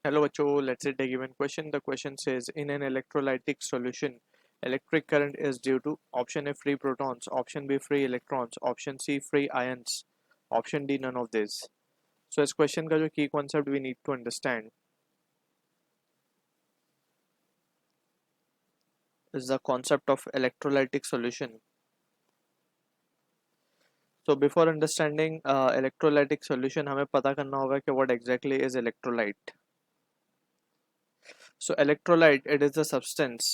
Hello बच्चों, let's take a given question. The question says in an electrolytic solution, electric current is due to option A free protons, option B free electrons, option C free ions, option D none of these. So इस question का जो key concept we need to understand is the concept of electrolytic solution. So before understanding electrolytic solution, हमें पता करना होगा कि what exactly is electrolyte. So electrolyte, it is the substance.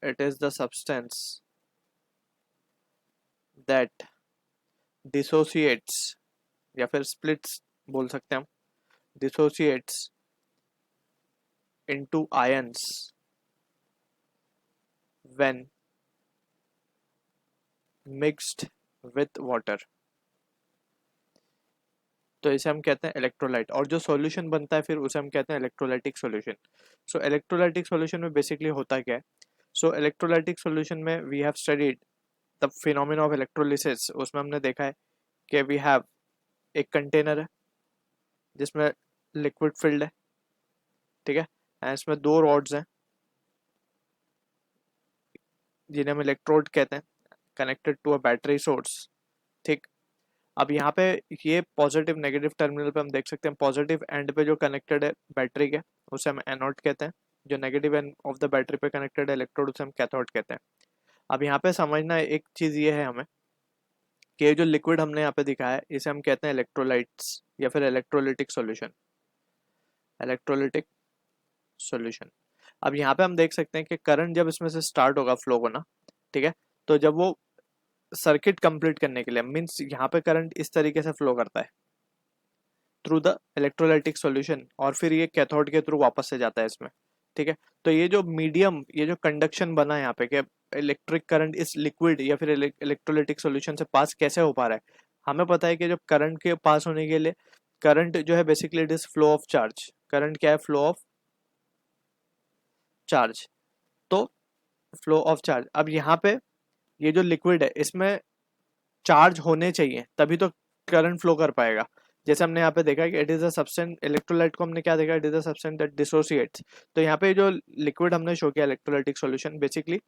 It is the substance that dissociates या फिर splits बोल सकते हैं हम, dissociates into ions when mixed with water. तो इसे हम कहते हैं इलेक्ट्रोलाइट, और जो सॉल्यूशन बनता है फिर उसे हम कहते हैं electrolytic solution. So electrolytic solution में बेसिकली होता क्या है? सो इलेक्ट्रोलाइटिक सॉल्यूशन में we have studied the phenomena of electrolysis. उसमें हमने देखा है कि वी हैव एक कंटेनर है जिसमें लिक्विड फिल्ड है, ठीक है, एंड इसमें दो रॉड्स हैं जिन्हें हम इलेक्ट्रोड कहते हैं, connected to a battery source. ठीक. अब यहाँ पे ये पॉजिटिव नेगेटिव टर्मिनल पे हम देख सकते हैं पॉजिटिव एंड पे जो कनेक्टेड है बैटरी के उसे हम एनोड कहते हैं, जो negative end of the battery पे कनेक्टेड है इलेक्ट्रोड उसे हम कैथोड कहते हैं. अब यहाँ पे समझना एक चीज ये है हमें कि ये जो लिक्विड हमने यहाँ पे दिखाया है इसे हम कहते हैं इलेक्ट्रोलाइट्स या फिर इलेक्ट्रोलिटिक सॉल्यूशन. Electrolytic solution. अब यहाँ पे हम देख सकते हैं कि करंट जब इसमें से स्टार्ट होगा फ्लो होना, ठीक है, तो जब वो सर्किट कंप्लीट करने के लिए मीन्स यहाँ पे करंट इस तरीके से फ्लो करता है थ्रू द इलेक्ट्रोलाइटिक सॉल्यूशन, और फिर ये कैथोड के थ्रू वापस से जाता है इसमें. ठीक है. तो ये जो मीडियम, ये जो कंडक्शन बना है यहाँ पे कि इलेक्ट्रिक करंट इस लिक्विड या फिर इलेक्ट्रोलाइटिक सॉल्यूशन से पास कैसे हो पा रहा है, हमें पता है कि जब करंट के पास होने के लिए करंट जो है basically it is flow of charge. Current क्या है? Flow of charge. तो फ्लो ऑफ चार्ज. अब यहाँ पे ये जो लिक्विड है इसमें चार्ज होने चाहिए तभी तो करंट फ्लो कर पाएगा. जैसे हमने यहाँ पे देखा कि it is a substance, electrolyte को हमने क्या देखा, it is a substance that dissociates. तो यहाँ पे जो लिक्विड हमने शो किया इलेक्ट्रोलाइटिक सॉल्यूशन बेसिकली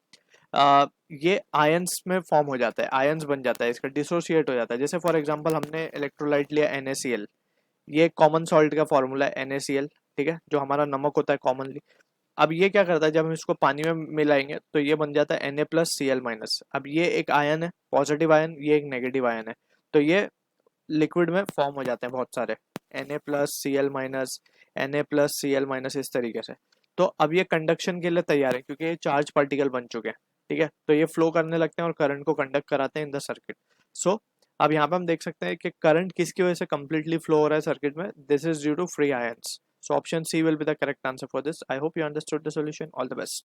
ये आयंस में फॉर्म हो जाता है, आयंस बन जाता है, इसका डिसोसिएट हो जाता है. जैसे फॉर एग्जांपल हमने इलेक्ट्रोलाइट लिया NaCl, ये कॉमन सॉल्ट का फॉर्मूला है NaCl, ठीक है, जो हमारा नमक होता है कॉमनली. अब ये क्या करता है, जब हम इसको पानी में मिलाएंगे तो ये बन जाता है Na+Cl-. अब ये एक आयन है, पॉजिटिव आयन, ये एक नेगेटिव आयन है, तो ये लिक्विड में फॉर्म हो जाते हैं बहुत सारे Na+Cl-, Na+Cl-, इस तरीके से. तो अब ये कंडक्शन के लिए तैयार है क्योंकि ये चार्ज पार्टिकल बन चुके हैं, ठीक है, तो ये फ्लो करने लगते हैं और करंट को कंडक्ट कराते हैं इन द सर्किट. सो अब यहाँ पे हम देख सकते हैं कि करंट किसकी वजह से कंप्लीटली फ्लो हो रहा है सर्किट में. This is due to free ions. So option C will be the correct answer for this. I hope you understood the solution. All the best.